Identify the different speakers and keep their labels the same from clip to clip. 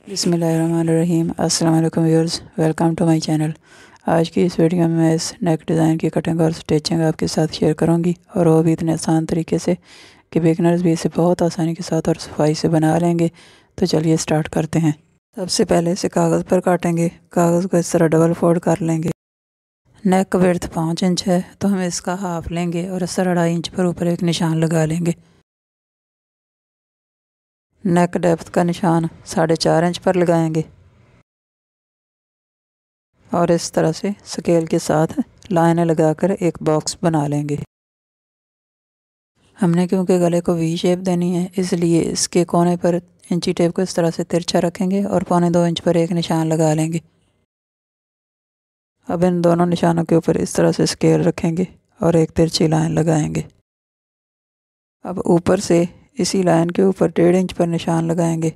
Speaker 1: बिस्मिल्लाहिर्रहमानिर्रहीम। अस्सलाम वालेकुम viewers, welcome to my channel. आज की इस वीडियो में मैं इस नेक डिज़ाइन की कटिंग और स्टिचिंग आपके साथ शेयर करूंगी, और वो भी इतने आसान तरीके से कि बिगनर्स भी इसे बहुत आसानी के साथ और सफाई से बना लेंगे। तो चलिए स्टार्ट करते हैं। सबसे पहले इसे कागज़ पर काटेंगे। कागज़ को इस तरह डबल फोल्ड कर लेंगे। नेक विड्थ 5 इंच है, तो हम इसका हाफ लेंगे और इस तरह 2.5 इंच पर ऊपर एक निशान लगा लेंगे। नेक डेप्थ का निशान 4.5 इंच पर लगाएंगे और इस तरह से स्केल के साथ लाइनें लगाकर एक बॉक्स बना लेंगे। हमने क्योंकि गले को वी शेप देनी है, इसलिए इसके कोने पर इंची टेप को इस तरह से तिरछा रखेंगे और 1.25 इंच पर एक निशान लगा लेंगे। अब इन दोनों निशानों के ऊपर इस तरह से स्केल रखेंगे और एक तिरछी लाइन लगाएंगे। अब ऊपर से इसी लाइन के ऊपर 1.5 इंच पर निशान लगाएंगे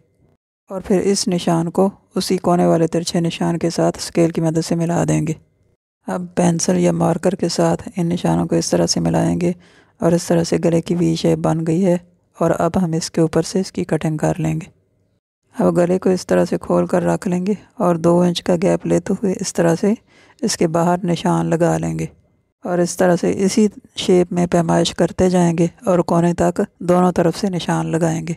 Speaker 1: और फिर इस निशान को उसी कोने वाले तिरछे निशान के साथ स्केल की मदद से मिला देंगे। अब पेंसिल या मार्कर के साथ इन निशानों को इस तरह से मिलाएंगे और इस तरह से गले की वी शेप बन गई है। और अब हम इसके ऊपर से इसकी कटिंग कर लेंगे। अब गले को इस तरह से खोल कर रख लेंगे और 2 इंच का गैप लेते हुए इस तरह से इसके बाहर निशान लगा लेंगे और इस तरह से इसी शेप में पैमाइश करते जाएंगे और कोने तक दोनों तरफ से निशान लगाएंगे।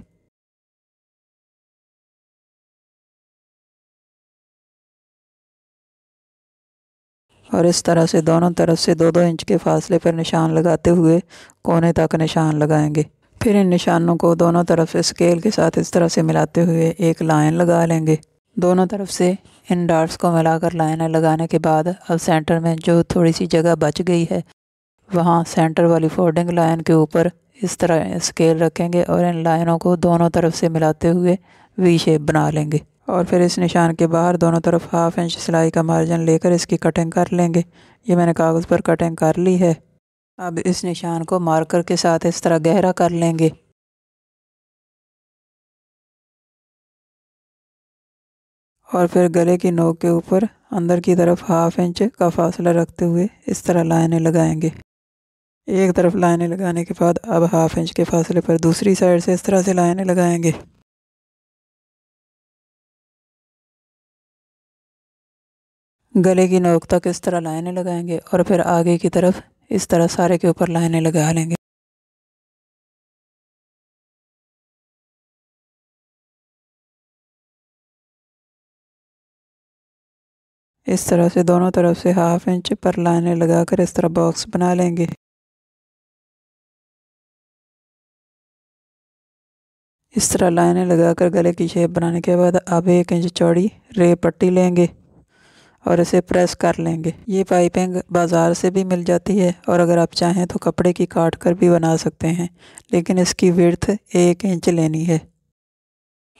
Speaker 1: और इस तरह से दोनों तरफ से 2-2 इंच के फासले पर निशान लगाते हुए कोने तक निशान लगाएंगे। फिर इन निशानों को दोनों तरफ से स्केल के साथ इस तरह से मिलाते हुए एक लाइन लगा लेंगे। दोनों तरफ से इन डॉट्स को मिलाकर लाइनें लगाने के बाद अब सेंटर में जो थोड़ी सी जगह बच गई है, वहाँ सेंटर वाली फोल्डिंग लाइन के ऊपर इस तरह स्केल रखेंगे और इन लाइनों को दोनों तरफ से मिलाते हुए वी शेप बना लेंगे। और फिर इस निशान के बाहर दोनों तरफ 1/2 इंच सिलाई का मार्जिन लेकर इसकी कटिंग कर लेंगे। ये मैंने कागज़ पर कटिंग कर ली है। अब इस निशान को मार्कर के साथ इस तरह गहरा कर लेंगे और फिर गले की नोक के ऊपर अंदर की तरफ 1/2 इंच का फासला रखते हुए इस तरह लाइनें लगाएंगे। एक तरफ लाइनें लगाने के बाद अब 1/2 इंच के फासले पर दूसरी साइड से इस तरह से लाइनें लगाएंगे। गले की नोक तक इस तरह लाइनें लगाएंगे और फिर आगे की तरफ इस तरह सारे के ऊपर लाइनें लगा लेंगे। इस तरह से दोनों तरफ से 1/2 इंच पर लाइनें लगाकर इस तरह बॉक्स बना लेंगे। इस तरह लाइनें लगाकर गले की शेप बनाने के बाद अब 1 इंच चौड़ी रेप पट्टी लेंगे और इसे प्रेस कर लेंगे। ये पाइपिंग बाज़ार से भी मिल जाती है और अगर आप चाहें तो कपड़े की काट कर भी बना सकते हैं, लेकिन इसकी विड्थ 1 इंच लेनी है।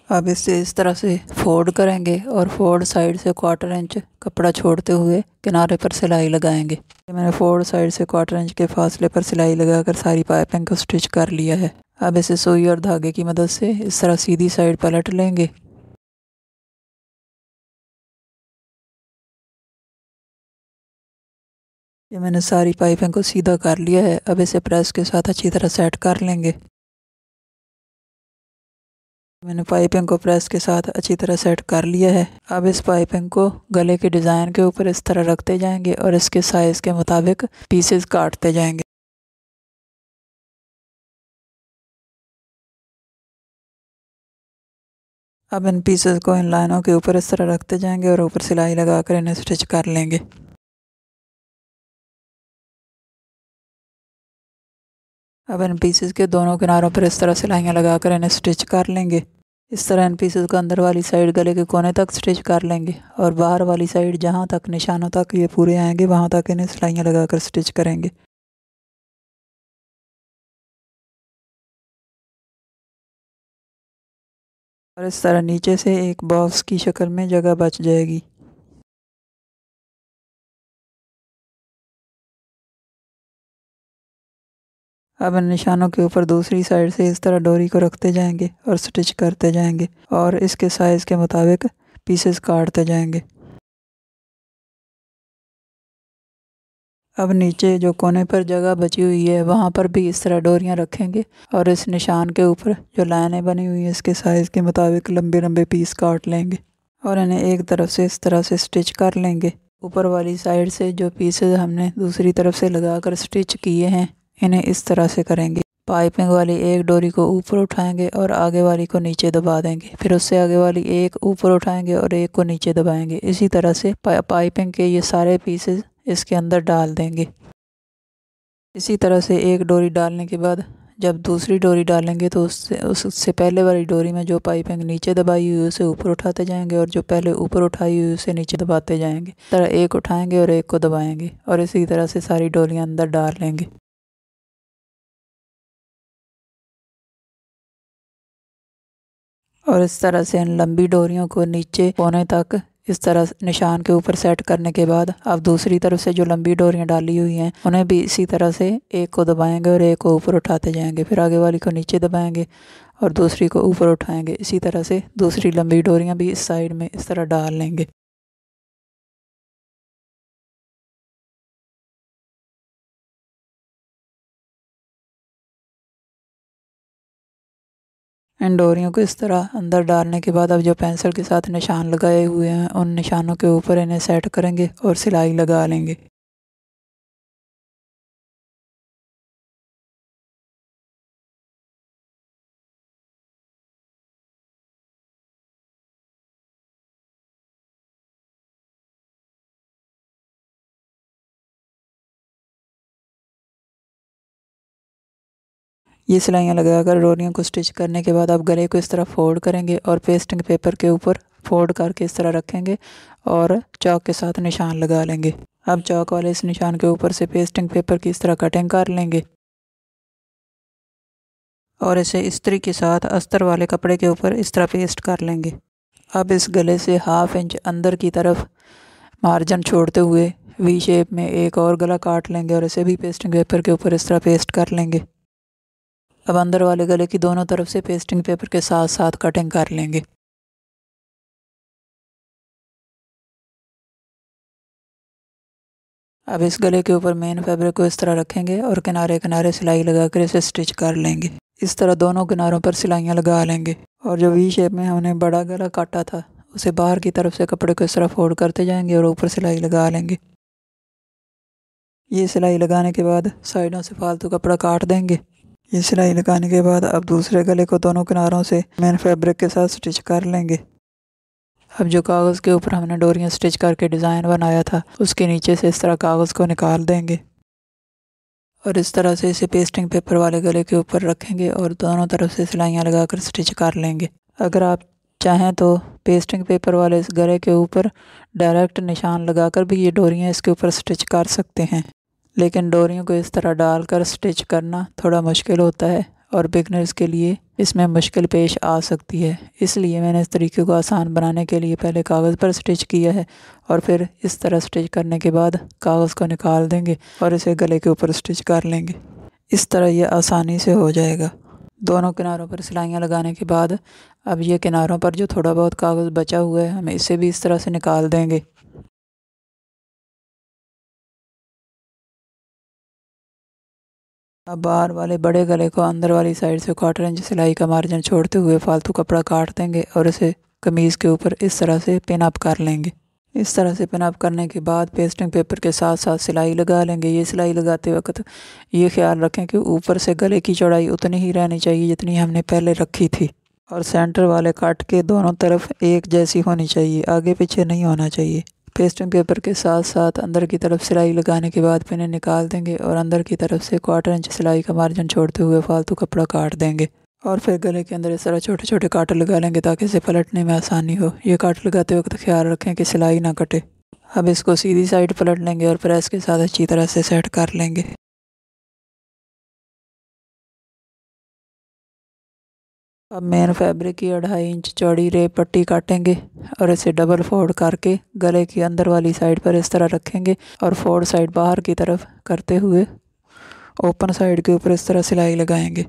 Speaker 1: अब इसे इस तरह से फोल्ड करेंगे और फोल्ड साइड से 1/4 इंच कपड़ा छोड़ते हुए किनारे पर सिलाई लगाएंगे। मैंने फोल्ड साइड से 1/4 इंच के फासले पर सिलाई लगाकर सारी पाइपिंग को स्टिच कर लिया है। अब इसे सुई और धागे की मदद से इस तरह सीधी साइड पलट लेंगे। ये मैंने सारी पाइपिंग को सीधा कर लिया है। अब इसे प्रेस के साथ अच्छी तरह सेट कर लेंगे। मैंने पाइपिंग को प्रेस के साथ अच्छी तरह सेट कर लिया है। अब इस पाइपिंग को गले के डिज़ाइन के ऊपर इस तरह रखते जाएंगे और इसके साइज़ के मुताबिक पीसेस काटते जाएंगे। अब इन पीसेस को इन लाइनों के ऊपर इस तरह रखते जाएंगे और ऊपर सिलाई लगाकर इन्हें स्टिच कर लेंगे। अब इन पीसेस के दोनों किनारों पर इस तरह सिलाइयाँ लगाकर इन्हें स्टिच कर लेंगे। इस तरह इन पीसेस को अंदर वाली साइड गले के कोने तक स्टिच कर लेंगे और बाहर वाली साइड जहाँ तक निशानों तक ये पूरे आएंगे वहाँ तक इन्हें सिलाइयाँ लगाकर स्टिच करेंगे। और इस तरह नीचे से एक बॉक्स की शक्ल में जगह बच जाएगी। अब इन निशानों के ऊपर दूसरी साइड से इस तरह डोरी को रखते जाएंगे और स्टिच करते जाएंगे और इसके साइज़ के मुताबिक पीसेस काटते जाएंगे। अब नीचे जो कोने पर जगह बची हुई है वहाँ पर भी इस तरह डोरियाँ रखेंगे और इस निशान के ऊपर जो लाइनें बनी हुई हैं इसके साइज़ के मुताबिक लंबे लंबे पीस काट लेंगे और इन्हें एक तरफ से इस तरह से स्टिच कर लेंगे। ऊपर वाली साइड से जो पीसेस हमने दूसरी तरफ से लगाकर स्टिच किए हैं इन्हें इस तरह से करेंगे। पाइपिंग वाली एक डोरी को ऊपर उठाएंगे और आगे वाली को नीचे दबा देंगे, फिर उससे आगे वाली एक ऊपर उठाएंगे और एक को नीचे दबाएंगे। इसी तरह से पाइपिंग के ये सारे पीसेस इसके अंदर डाल देंगे। इसी तरह से एक डोरी डालने के बाद जब दूसरी डोरी डालेंगे तो उससे पहले वाली डोरी में जो पाइपिंग नीचे दबाई हुई उसे ऊपर उठाते जाएंगे और जो पहले ऊपर उठाई हुई उसे नीचे दबाते जाएंगे। इस तरह एक उठाएंगे और एक को दबाएंगे और इसी तरह से सारी डोरियां अंदर डाल लेंगे। और इस तरह से इन लंबी डोरियों को नीचे कोने तक इस तरह निशान के ऊपर सेट करने के बाद अब दूसरी तरफ से जो लंबी डोरियां डाली हुई हैं उन्हें भी इसी तरह से एक को दबाएंगे और एक को ऊपर उठाते जाएंगे, फिर आगे वाली को नीचे दबाएंगे और दूसरी को ऊपर उठाएंगे। इसी तरह से दूसरी लंबी डोरियां भी इस साइड में इस तरह डाल लेंगे। इन डोरियों को इस तरह अंदर डालने के बाद अब जो पेंसिल के साथ निशान लगाए हुए हैं उन निशानों के ऊपर इन्हें सेट करेंगे और सिलाई लगा लेंगे। ये सिलाइयाँ लगाकर डोरियों को स्टिच करने के बाद अब गले को इस तरह फोल्ड करेंगे और पेस्टिंग पेपर के ऊपर फोल्ड करके इस तरह रखेंगे और चौक के साथ निशान लगा लेंगे। अब चौक वाले इस निशान के ऊपर से पेस्टिंग पेपर की इस तरह कटिंग कर लेंगे और इसे इस्त्री के साथ अस्तर वाले कपड़े के ऊपर इस तरह पेस्ट कर लेंगे। अब इस गले से 1/2 इंच अंदर की तरफ मार्जिन छोड़ते हुए वी शेप में एक और गला काट लेंगे और इसे भी पेस्टिंग पेपर के ऊपर इस तरह पेस्ट कर लेंगे। अब अंदर वाले गले की दोनों तरफ से पेस्टिंग पेपर के साथ साथ कटिंग कर लेंगे। अब इस गले के ऊपर मेन फैब्रिक को इस तरह रखेंगे और किनारे किनारे सिलाई लगाकर इसे स्टिच कर लेंगे। इस तरह दोनों किनारों पर सिलाइयाँ लगा लेंगे और जो वी शेप में हमने बड़ा गला काटा था उसे बाहर की तरफ से कपड़े को इस तरह फोल्ड करते जाएंगे और ऊपर सिलाई लगा लेंगे। ये सिलाई लगाने के बाद साइडों से फालतू कपड़ा काट देंगे। ये सिलाई लगाने के बाद अब दूसरे गले को दोनों किनारों से मेन फैब्रिक के साथ स्टिच कर लेंगे। अब जो कागज़ के ऊपर हमने डोरियां स्टिच करके डिज़ाइन बनाया था उसके नीचे से इस तरह कागज़ को निकाल देंगे और इस तरह से इसे पेस्टिंग पेपर वाले गले के ऊपर रखेंगे और दोनों तरफ से सिलाइयाँ लगाकर स्टिच कर लेंगे। अगर आप चाहें तो पेस्टिंग पेपर वाले इस गले के ऊपर डायरेक्ट निशान लगाकर भी ये डोरियाँ इसके ऊपर स्टिच कर सकते हैं, लेकिन डोरियों को इस तरह डालकर स्टिच करना थोड़ा मुश्किल होता है और बिगनर्स के लिए इसमें मुश्किल पेश आ सकती है। इसलिए मैंने इस तरीके को आसान बनाने के लिए पहले कागज़ पर स्टिच किया है और फिर इस तरह स्टिच करने के बाद कागज़ को निकाल देंगे और इसे गले के ऊपर स्टिच कर लेंगे। इस तरह ये आसानी से हो जाएगा। दोनों किनारों पर सिलाइयाँ लगाने के बाद अब ये किनारों पर जो थोड़ा बहुत कागज़ बचा हुआ है हम इसे भी इस तरह से निकाल देंगे। अब बाहर वाले बड़े गले को अंदर वाली साइड से 1/4 इंच सिलाई का मार्जिन छोड़ते हुए फालतू कपड़ा काट देंगे और इसे कमीज़ के ऊपर इस तरह से पिन अप कर लेंगे। इस तरह से पिन अप करने के बाद पेस्टिंग पेपर के साथ साथ सिलाई लगा लेंगे। ये सिलाई लगाते वक्त ये ख्याल रखें कि ऊपर से गले की चौड़ाई उतनी ही रहनी चाहिए जितनी हमने पहले रखी थी और सेंटर वाले कट के दोनों तरफ एक जैसी होनी चाहिए, आगे पीछे नहीं होना चाहिए। पेस्टिंग पेपर के साथ साथ अंदर की तरफ सिलाई लगाने के बाद पिनें निकाल देंगे और अंदर की तरफ से 1/4 इंच सिलाई का मार्जिन छोड़ते हुए फालतू कपड़ा काट देंगे और फिर गले के अंदर इस तरह छोटे छोटे कांटे लगा लेंगे ताकि इसे पलटने में आसानी हो। ये कांटे लगाते वक्त ख्याल रखें कि सिलाई ना कटे। अब इसको सीधी साइड पलट लेंगे और प्रेस के साथ अच्छी तरह से सेट कर लेंगे। अब मेन फैब्रिक की 2.5 इंच चौड़ी रेप पट्टी काटेंगे और इसे डबल फोल्ड करके गले की अंदर वाली साइड पर इस तरह रखेंगे और फोल्ड साइड बाहर की तरफ करते हुए ओपन साइड के ऊपर इस तरह सिलाई लगाएंगे।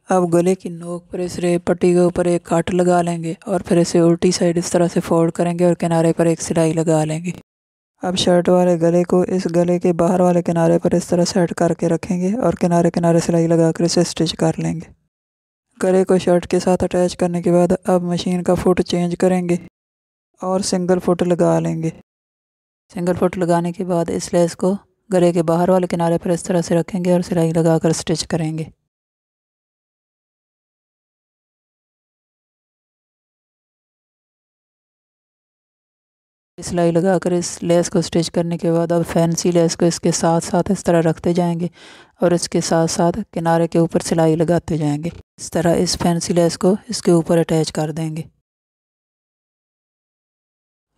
Speaker 1: अब गले की नोक पर इस रेप पट्टी के ऊपर एक काट लगा लेंगे और फिर इसे उल्टी साइड इस तरह से फोल्ड करेंगे और किनारे पर एक सिलाई लगा लेंगे। अब शर्ट वाले गले को इस गले के बाहर वाले किनारे पर इस तरह सेट करके रखेंगे और किनारे किनारे सिलाई लगाकर इसे स्टिच कर लेंगे। गले को शर्ट के साथ अटैच करने के बाद अब मशीन का फुट चेंज करेंगे और सिंगल फुट लगा लेंगे। सिंगल फुट लगाने के बाद इस लेस को गले के बाहर वाले किनारे पर इस तरह से रखेंगे और सिलाई लगाकर स्टिच करेंगे। सिलाई लगाकर इस लेस को स्टिच करने के बाद अब फैंसी लेस को इसके साथ साथ इस तरह रखते जाएंगे और इसके साथ साथ किनारे के ऊपर सिलाई लगाते जाएंगे। इस तरह इस फैंसी लेस को इसके ऊपर अटैच कर देंगे।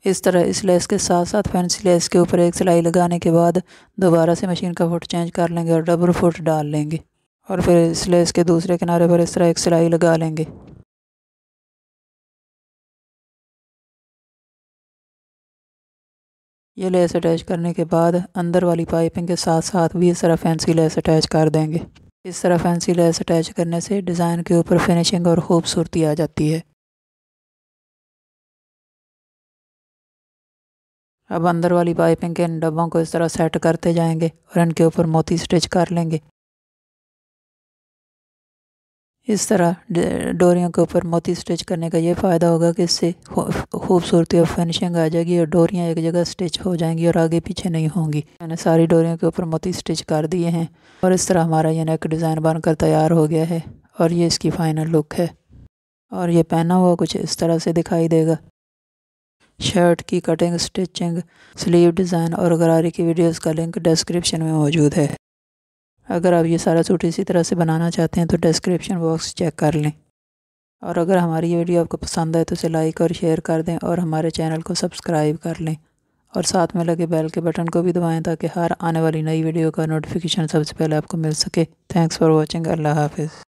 Speaker 1: इस तरह इस लेस के साथ साथ फैंसी लेस के ऊपर एक सिलाई लगाने के बाद दोबारा से मशीन का फुट चेंज कर लेंगे और डबल फुट डाल लेंगे और फिर इस लेस के दूसरे किनारे पर इस तरह एक सिलाई लगा लेंगे। ये लेस अटैच करने के बाद अंदर वाली पाइपिंग के साथ साथ भी इस तरह फैंसी लेस अटैच कर देंगे। इस तरह फैंसी लेस अटैच करने से डिज़ाइन के ऊपर फिनिशिंग और खूबसूरती आ जाती है। अब अंदर वाली पाइपिंग के इन डब्बों को इस तरह सेट करते जाएंगे और इनके ऊपर मोती स्टिच कर लेंगे। इस तरह डोरियों के ऊपर मोती स्टिच करने का ये फ़ायदा होगा कि इससे खूबसूरती और फिनिशिंग आ जाएगी और डोरियाँ एक जगह स्टिच हो जाएंगी और आगे पीछे नहीं होंगी। मैंने सारी डोरियों के ऊपर मोती स्टिच कर दिए हैं और इस तरह हमारा ये नेक डिज़ाइन बनकर तैयार हो गया है और ये इसकी फ़ाइनल लुक है और ये पहना हुआ कुछ इस तरह से दिखाई देगा। शर्ट की कटिंग, स्टिचिंग, स्लीव डिज़ाइन और गरारे की वीडियोस का लिंक डिस्क्रिप्शन में मौजूद है। अगर आप ये सारा सूट इसी तरह से बनाना चाहते हैं तो डिस्क्रिप्शन बॉक्स चेक कर लें और अगर हमारी ये वीडियो आपको पसंद आए तो इसे लाइक और शेयर कर दें और हमारे चैनल को सब्सक्राइब कर लें और साथ में लगे बेल के बटन को भी दबाएं ताकि हर आने वाली नई वीडियो का नोटिफिकेशन सबसे पहले आपको मिल सके। Thanks for watching. अल्लाह हाफिज़।